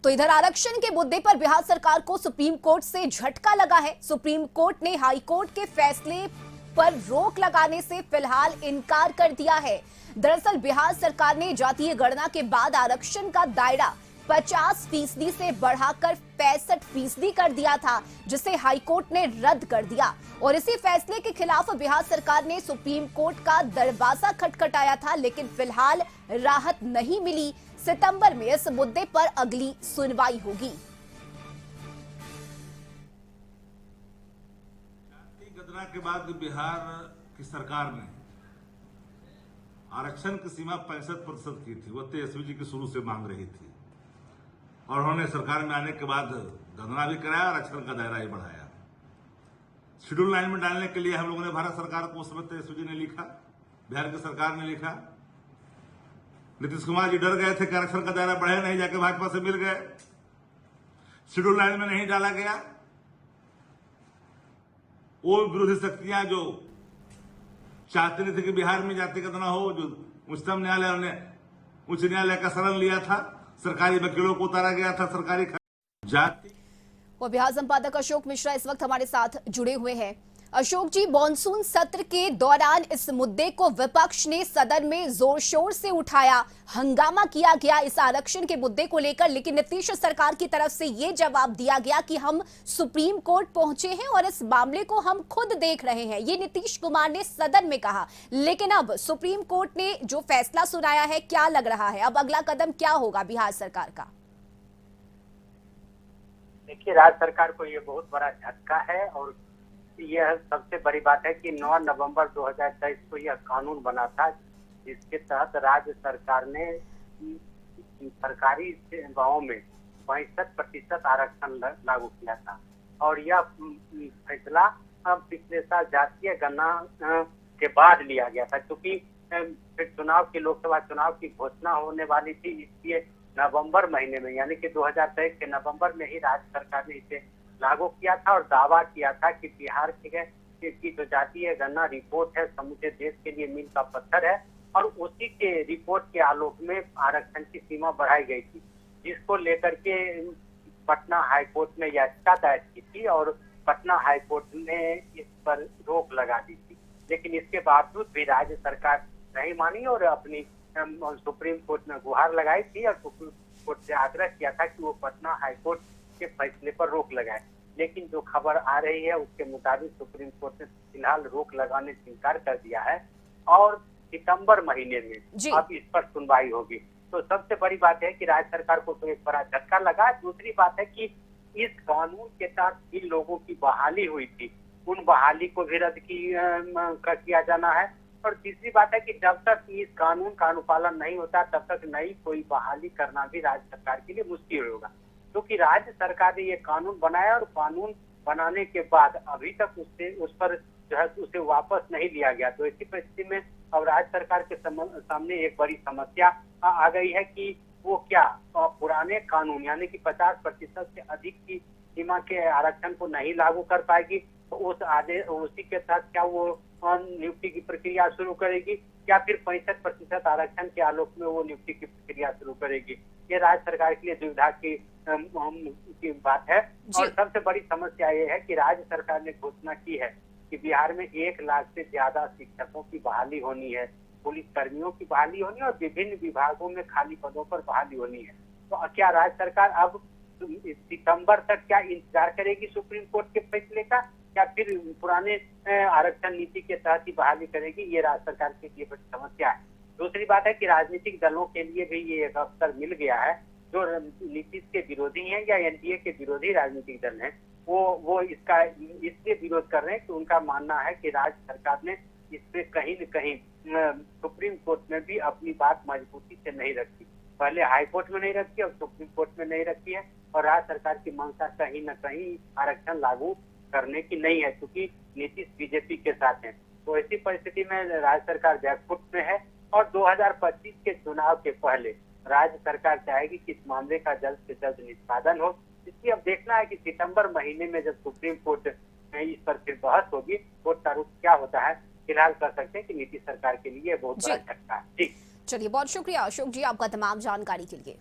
तो इधर आरक्षण के मुद्दे पर बिहार सरकार को सुप्रीम कोर्ट से झटका लगा है। सुप्रीम कोर्ट ने हाई कोर्ट के फैसले पर रोक लगाने से फिलहाल इनकार कर दिया है। दरअसल बिहार सरकार ने जातीय गणना के बाद आरक्षण का दायरा 50% से बढ़ाकर 65% कर दिया था, जिसे हाईकोर्ट ने रद्द कर दिया और इसी फैसले के खिलाफ बिहार सरकार ने सुप्रीम कोर्ट का दरवाजा खटखटाया था, लेकिन फिलहाल राहत नहीं मिली। सितंबर में इस मुद्दे पर अगली सुनवाई होगी। जाति गणना के बाद बिहार की सरकार ने आरक्षण की सीमा 65% की थी। वो तेजस्वी जी की शुरू से मांग रही थी और उन्होंने सरकार में आने के बाद गणना भी कराया और आरक्षण का दायरा ही बढ़ाया। शेड्यूल लाइन में डालने के लिए हम लोगों ने भारत सरकार को उस समय तेजस्वी जी ने लिखा, बिहार की सरकार ने लिखा। नीतीश कुमार जी डर गए थे कि आरक्षण का दायरा बढ़े, नहीं जाके भाजपा से मिल गए, शेड्यूल लाइन में नहीं डाला गया। वो विरोधी शक्तियां जो चाहते नहीं थे कि बिहार में जाति गणना हो, जो उच्चतम न्यायालय ने उच्च न्यायालय का शरण लिया था, सरकारी वकीलों को उतारा गया था, सरकारी जाति। और बिहार संपादक अशोक मिश्रा इस वक्त हमारे साथ जुड़े हुए हैं। अशोक जी, मॉनसून सत्र के दौरान इस मुद्दे को विपक्ष ने सदन में जोर शोर से उठाया, हंगामा किया गया इस आरक्षण के मुद्दे को लेकर, लेकिन नीतीश सरकार की तरफ से यह जवाब दिया गया कि हम सुप्रीम कोर्ट पहुंचे हैं और इस मामले को हम खुद देख रहे हैं। ये नीतीश कुमार ने सदन में कहा, लेकिन अब सुप्रीम कोर्ट ने जो फैसला सुनाया है, क्या लग रहा है अब अगला कदम क्या होगा बिहार सरकार का? देखिए, राज्य सरकार को ये बहुत बड़ा झटका है और यह सबसे बड़ी बात है कि 9 नवंबर 2023 को यह कानून बना था, जिसके तहत राज्य सरकार ने सरकारी सेवाओं में 65% आरक्षण लागू किया था। और यह फैसला पिछले साल जातीय गणना के बाद लिया गया था, क्योंकि फिर चुनाव की लोकसभा चुनाव की घोषणा होने वाली थी। इसलिए नवंबर महीने में, यानी कि 2023 के नवंबर में ही राज्य सरकार ने इसे लागू किया था और दावा किया था कि बिहार की जो जातीय गणना रिपोर्ट है समूचे देश के लिए मील का पत्थर है और उसी के रिपोर्ट के आलोक में आरक्षण की सीमा बढ़ाई गई थी, जिसको लेकर के पटना हाईकोर्ट ने याचिका दायर की थी और पटना हाईकोर्ट ने इस पर रोक लगा दी थी। लेकिन इसके बावजूद भी राज्य सरकार नहीं मानी और अपनी सुप्रीम कोर्ट में गुहार लगाई थी और सुप्रीम कोर्ट से आग्रह किया था कि वो पटना हाईकोर्ट के फैसले पर रोक लगाए। लेकिन जो खबर आ रही है उसके मुताबिक सुप्रीम कोर्ट ने फिलहाल रोक लगाने से इनकार कर दिया है और सितंबर महीने में अब इस पर सुनवाई होगी। तो सबसे बड़ी बात है कि राज्य सरकार को तो एक बड़ा झटका लगा। दूसरी बात है कि इस कानून के तहत जिन लोगों की बहाली हुई थी उन बहाली को भी रद्द किया जाना है। और तीसरी बात है कि जब तक इस कानून का अनुपालन नहीं होता तब तक नई कोई बहाली करना भी राज्य सरकार के लिए मुश्किल होगा, क्योंकि राज्य सरकार ने ये कानून बनाया और कानून बनाने के बाद अभी तक उस पर जो है उसे वापस नहीं लिया गया। तो ऐसी परिस्थिति में अब राज्य सरकार के सामने एक बड़ी समस्या आ गई है कि वो क्या पुराने कानून यानी कि 50% से अधिक की सीमा के आरक्षण को नहीं लागू कर पाएगी, तो उसी के तहत क्या वो नियुक्ति की प्रक्रिया शुरू करेगी या फिर 65% आरक्षण के आलोक में वो नियुक्ति की प्रक्रिया शुरू करेगी। ये राज्य सरकार के लिए दुविधा की बात है। और सबसे बड़ी समस्या ये है कि राज्य सरकार ने घोषणा की है कि बिहार में 1 लाख से ज्यादा शिक्षकों की बहाली होनी है, पुलिस कर्मियों की बहाली होनी है और विभिन्न विभागों में खाली पदों पर बहाली होनी है। तो क्या राज्य सरकार अब सितंबर तक क्या इंतजार करेगी सुप्रीम कोर्ट के फैसले का या फिर पुराने आरक्षण नीति के तहत ही बहाली करेगी? ये राज्य सरकार के लिए बड़ी समस्या है। दूसरी बात है कि राजनीतिक दलों के लिए भी ये एक अवसर मिल गया है। जो नीतीश के विरोधी हैं या एनडीए के विरोधी राजनीतिक दल हैं वो इसका इसलिए विरोध कर रहे हैं कि उनका मानना है कि राज्य सरकार ने इस पे कहीं न कहीं सुप्रीम कोर्ट में भी अपनी बात मजबूती से नहीं रखी। पहले हाई कोर्ट में नहीं रखी, अब सुप्रीम कोर्ट में नहीं रखी है और राज्य सरकार की मंशा कहीं न कहीं आरक्षण लागू करने की नहीं है, क्योंकि नीतीश बीजेपी के साथ है। तो ऐसी परिस्थिति में राज्य सरकार बैकफुट में है और 2025 के चुनाव के पहले राज्य सरकार चाहेगी कि इस मामले का जल्द से जल्द निष्पादन हो। इसलिए अब देखना है कि सितंबर महीने में जब सुप्रीम कोर्ट में इस पर फिर बहस होगी, कोर्ट का रुख क्या होता है। फिलहाल कह सकते हैं कि नीतीश सरकार के लिए बहुत बड़ा झटका है। जी चलिए, बहुत शुक्रिया अशोक जी आपका तमाम जानकारी के लिए।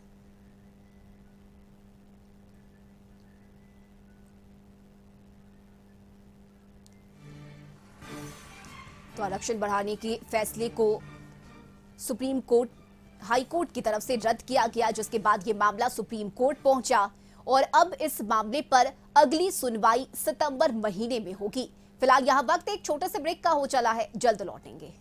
तो आरक्षण बढ़ाने के फैसले को सुप्रीम कोर्ट, हाई कोर्ट की तरफ से रद्द किया गया, जिसके बाद ये मामला सुप्रीम कोर्ट पहुंचा और अब इस मामले पर अगली सुनवाई सितंबर महीने में होगी। फिलहाल यहां वक्त एक छोटे से ब्रेक का हो चला है, जल्द लौटेंगे।